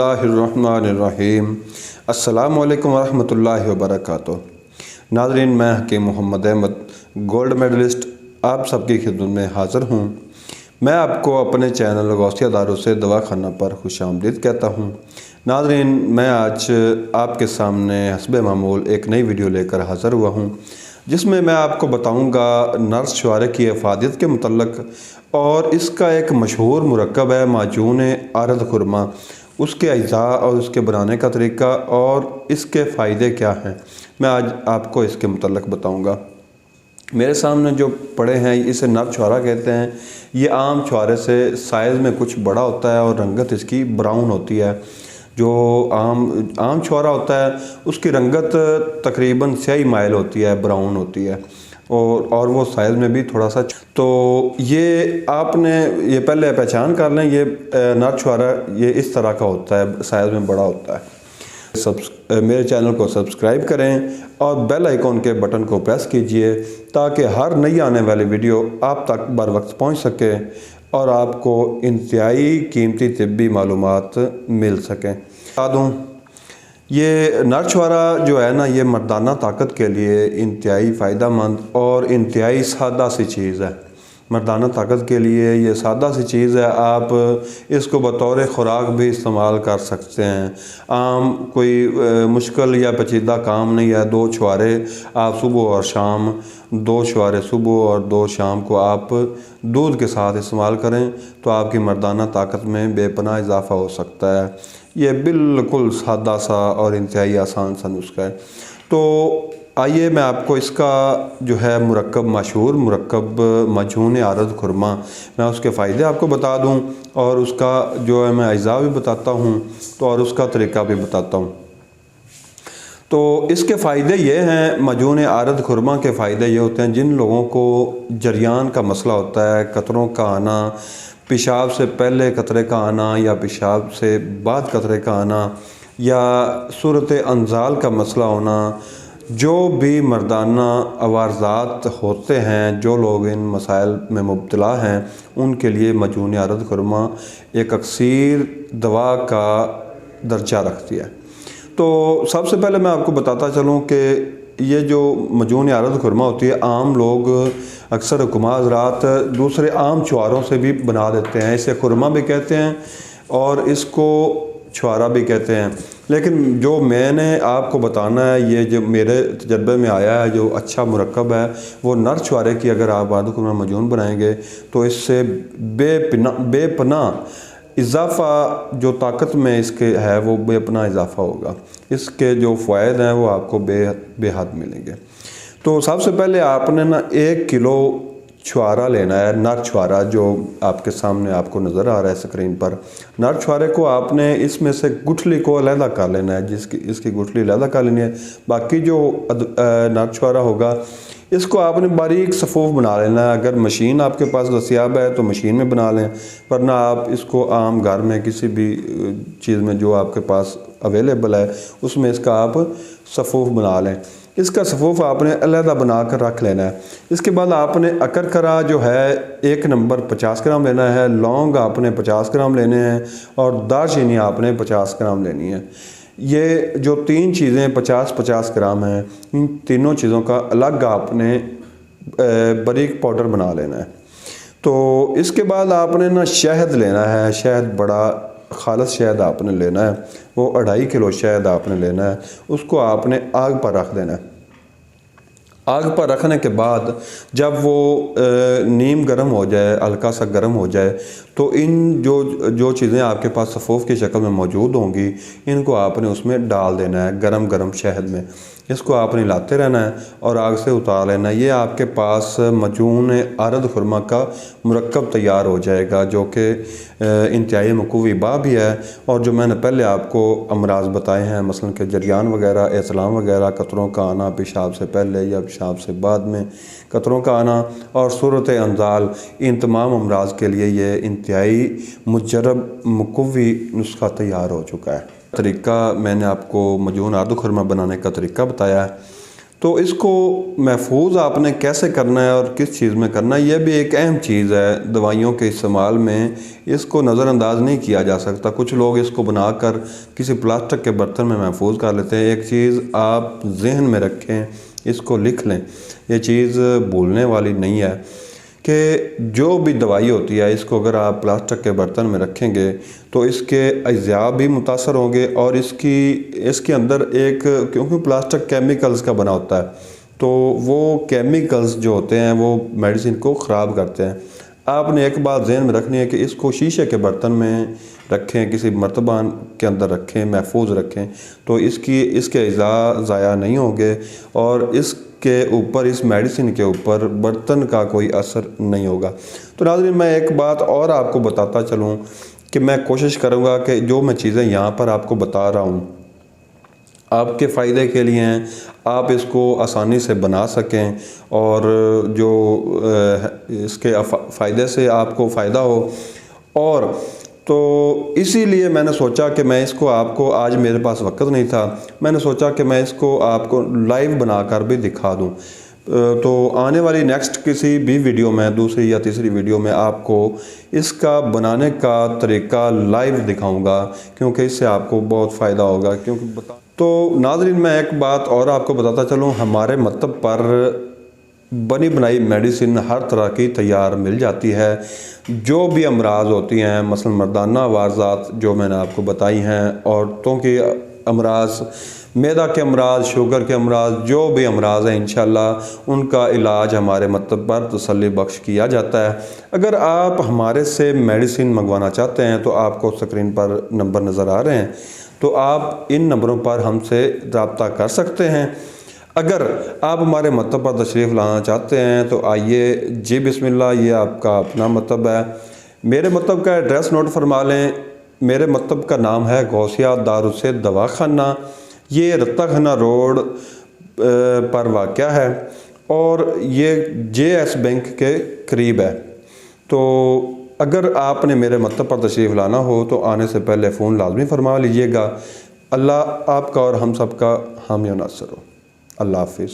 الرحمن الرحیم۔ السلام علیکم ورحمۃ اللہ وبرکاتہ۔ ناظرین، میں حکیم محمد احمد گولڈ میڈلسٹ آپ سب کی خدمت میں حاضر ہوں۔ میں آپ کو اپنے چینل غوثیہ دارو سے دوا خانہ پر خوش آمدید کہتا ہوں۔ ناظرین، میں آج آپ کے سامنے حسب معمول ایک نئی ویڈیو لے کر حاضر ہوا ہوں، جس میں آپ کو بتاؤں گا نرس شوارے کی افادیت کے متعلق، اور اس کا ایک مشہور مرکب ہے معجون عارض خرما، اس کے اجزاء اور اس کے بنانے کا طریقہ اور اس کے فائدے کیا ہیں، میں آج آپ کو اس کے متعلق بتاؤں گا۔ میرے سامنے جو پڑے ہیں اسے نر چھوارا کہتے ہیں۔ یہ عام چھوارے سے سائز میں کچھ بڑا ہوتا ہے اور رنگت اس کی براؤن ہوتی ہے۔ جو عام چھوارا ہوتا ہے اس کی رنگت تقریباً سیاہی مائل ہوتی ہے، براؤن ہوتی ہے، اور وہ سائز میں بھی تھوڑا سا، تو یہ آپ نے یہ پہلے پہچان کر لیں، یہ نر چھوارا یہ اس طرح کا ہوتا ہے، سائز میں بڑا ہوتا ہے۔ میرے چینل کو سبسکرائب کریں اور بیل آئیکن کے بٹن کو پریس کیجئے تاکہ ہر نئی آنے والی ویڈیو آپ تک بر وقت پہنچ سکے اور آپ کو انتہائی قیمتی طبی معلومات مل سکیں۔ بتا دوں، یہ نر چھوارا جو ہے نا، یہ مردانہ طاقت کے لیے انتہائی فائدہ مند اور انتہائی سادہ سی چیز ہے۔ مردانہ طاقت کے لیے یہ سادہ سی چیز ہے، آپ اس کو بطور خوراک بھی استعمال کر سکتے ہیں۔ عام کوئی مشکل یا پیچیدہ کام نہیں ہے۔ 2 چھوارے آپ صبح اور شام، 2 چھوارے صبح اور 2 شام کو آپ دودھ کے ساتھ استعمال کریں تو آپ کی مردانہ طاقت میں بے پناہ اضافہ ہو سکتا ہے۔ یہ بالکل سادہ سا اور انتہائی آسان سا نسخہ ہے۔ تو آئیے میں آپ کو اس کا جو ہے مرکب، مشہور مرکب معجون عارض خرما، میں اس کے فائدے آپ کو بتا دوں اور اس کا جو ہے میں اجزاء بھی بتاتا ہوں تو اور اس کا طریقہ بھی بتاتا ہوں۔ تو اس کے فائدے یہ ہیں، معجون عارض خرما کے فائدے یہ ہوتے ہیں، جن لوگوں کو جریان کا مسئلہ ہوتا ہے، قطروں کا آنا، پیشاب سے پہلے قطرے کا آنا یا پیشاب سے بعد قطرے کا آنا، یا صورت انزال کا مسئلہ ہونا، جو بھی مردانہ عوارضات ہوتے ہیں، جو لوگ ان مسائل میں مبتلا ہیں، ان کے لیے معجون عارض خرما ایک اکسیر دوا کا درجہ رکھتی ہے۔ تو سب سے پہلے میں آپ کو بتاتا چلوں کہ یہ جو معجون عارض خرما ہوتی ہے، عام لوگ اکثر حکماء حضرات دوسرے عام چھواروں سے بھی بنا دیتے ہیں۔ اسے خرما بھی کہتے ہیں اور اس کو چھوارا بھی کہتے ہیں، لیکن جو میں نے آپ کو بتانا ہے، یہ جو میرے تجربے میں آیا ہے، جو اچھا مرکب ہے، وہ نر چھوارے کی اگر آپ عارض خرما معجون بنائیں گے تو اس سے بے پناہ اضافہ، جو طاقت میں اس کے ہے وہ بے پناہ اضافہ ہوگا۔ اس کے جو فوائد ہیں وہ آپ کو بے حد ملیں گے۔ تو سب سے پہلے آپ نے 1 کلو چھوارا لینا ہے، نر چھوارا، جو آپ کے سامنے آپ کو نظر آ رہا ہے اسکرین پر۔ نر چھوارے کو آپ نے اس میں سے گٹھلی کو علیحدہ کر لینا ہے، اس کی گٹھلی علیحدہ کر لینی ہے۔ باقی جو نر چھوارا ہوگا اس کو آپ نے باریک صفوف بنا لینا ہے۔ اگر مشین آپ کے پاس دستیاب ہے تو مشین میں بنا لیں، ورنہ آپ اس کو عام گھر میں کسی بھی چیز میں جو آپ کے پاس اویلیبل ہے اس میں اس کا آپ صفوف بنا لیں۔ اس کا صفوف آپ نے علیحدہ بنا کر رکھ لینا ہے۔ اس کے بعد آپ نے اکرکرا جو ہے 1 نمبر 50 گرام لینا ہے، لونگ آپ نے 50 گرام لینے ہیں، اور دارچینی آپ نے 50 گرام لینی ہے۔ یہ جو 3 چیزیں 50-50 گرام ہیں، ان تینوں چیزوں کا الگ آپ نے باریک پاؤڈر بنا لینا ہے۔ تو اس کے بعد آپ نے شہد لینا ہے، شہد بڑا خالص شہد آپ نے لینا ہے، وہ 2.5 کلو شہد آپ نے لینا ہے۔ اس کو آپ نے آگ پر رکھ دینا ہے۔ آگ پر رکھنے کے بعد جب وہ نیم گرم ہو جائے، ہلکا سا گرم ہو جائے، تو ان جو چیزیں آپ کے پاس صفوف کی شکل میں موجود ہوں گی، ان کو آپ نے اس میں ڈال دینا ہے، گرم شہد میں۔ اس کو آپ نے ہلاتے رہنا ہے اور آگ سے اتار لینا ہے۔ یہ آپ کے پاس معجون عارض خرما کا مرکب تیار ہو جائے گا، جو کہ انتہائی مقوی با بھی ہے، اور جو میں نے پہلے آپ کو امراض بتائے ہیں، مثلا کہ جریان وغیرہ، احتلام وغیرہ، قطروں کا آنا پیشاب سے پہلے یا پیشاب سے بعد میں قطروں کا آنا، اور صورت انزال، ان تمام امراض کے لیے یہ انتہائی مجرب مقوی نسخہ تیار ہو چکا ہے۔ طریقہ میں نے آپ کو معجون عارض خرما بنانے کا طریقہ بتایا ہے۔ تو اس کو محفوظ آپ نے کیسے کرنا ہے اور کس چیز میں کرنا ہے، یہ بھی ایک اہم چیز ہے دوائیوں کے استعمال میں، اس کو نظر انداز نہیں کیا جا سکتا۔ کچھ لوگ اس کو بنا کر کسی پلاسٹک کے برتن میں محفوظ کر لیتے ہیں۔ ایک چیز آپ ذہن میں رکھیں، اس کو لکھ لیں، یہ چیز بھولنے والی نہیں ہے کہ جو بھی دوائی ہوتی ہے اس کو اگر آپ پلاسٹک کے برتن میں رکھیں گے تو اس کے اجزاء بھی متاثر ہوں گے، اور اس کے اندر ایک، کیونکہ پلاسٹک کیمیکلز کا بنا ہوتا ہے تو وہ کیمیکلز جو ہوتے ہیں وہ میڈیسن کو خراب کرتے ہیں۔ آپ نے ایک بات ذہن میں رکھنی ہے کہ اس کو شیشے کے برتن میں رکھیں، کسی مرتبان کے اندر رکھیں، محفوظ رکھیں، تو اس کے اجزاء ضائع نہیں ہوں گے، اور اس کے اوپر، اس میڈیسن کے اوپر برتن کا کوئی اثر نہیں ہوگا۔ تو ناظرین، میں ایک بات اور آپ کو بتاتا چلوں کہ میں کوشش کروں گا کہ جو میں چیزیں یہاں پر آپ کو بتا رہا ہوں آپ کے فائدے کے لیے ہیں، آپ اس کو آسانی سے بنا سکیں، اور جو اس کے فائدے سے آپ کو فائدہ ہو۔ اور تو اسی لیے میں نے سوچا کہ میں اس کو آپ کو، آج میرے پاس وقت نہیں تھا، میں نے سوچا کہ میں اس کو آپ کو لائیو بنا کر بھی دکھا دوں۔ تو آنے والی نیکسٹ کسی بھی ویڈیو میں، دوسری یا تیسری ویڈیو میں آپ کو اس کا بنانے کا طریقہ لائیو دکھاؤں گا، کیونکہ اس سے آپ کو بہت فائدہ ہوگا۔ تو ناظرین، میں ایک بات اور آپ کو بتاتا چلوں، ہمارے مکتب پر بنی بنائی میڈیسن ہر طرح کی تیار مل جاتی ہے۔ جو بھی امراض ہوتی ہیں، مثلا مردانہ عوارضات جو میں نے آپ کو بتائی ہیں، عورتوں کی امراض، معدہ کے امراض، شوگر کے امراض، جو بھی امراض ہیں انشاءاللہ ان کا علاج ہمارے مکتب پر تسلی بخش کیا جاتا ہے۔ اگر آپ ہمارے سے میڈیسن منگوانا چاہتے ہیں تو آپ کو اسکرین پر نمبر نظر آ رہے ہیں، تو آپ ان نمبروں پر ہم سے رابطہ کر سکتے ہیں۔ اگر آپ ہمارے مکتب پر تشریف لانا چاہتے ہیں تو آئیے، جی بسم اللہ، یہ آپ کا اپنا مکتب ہے۔ میرے مکتب کا ایڈریس نوٹ فرما لیں۔ میرے مکتب کا نام ہے غوثیہ دارالسید دواخانہ، یہ رتہ خانہ روڈ پر واقع ہے، اور یہ جے ایس بینک کے قریب ہے۔ تو اگر آپ نے میرے مکتب پر تشریف لانا ہو تو آنے سے پہلے فون لازمی فرما لیجئے گا۔ اللہ آپ کا اور ہم سب کا حامی و ناصر ہو۔ اللہ حافظ۔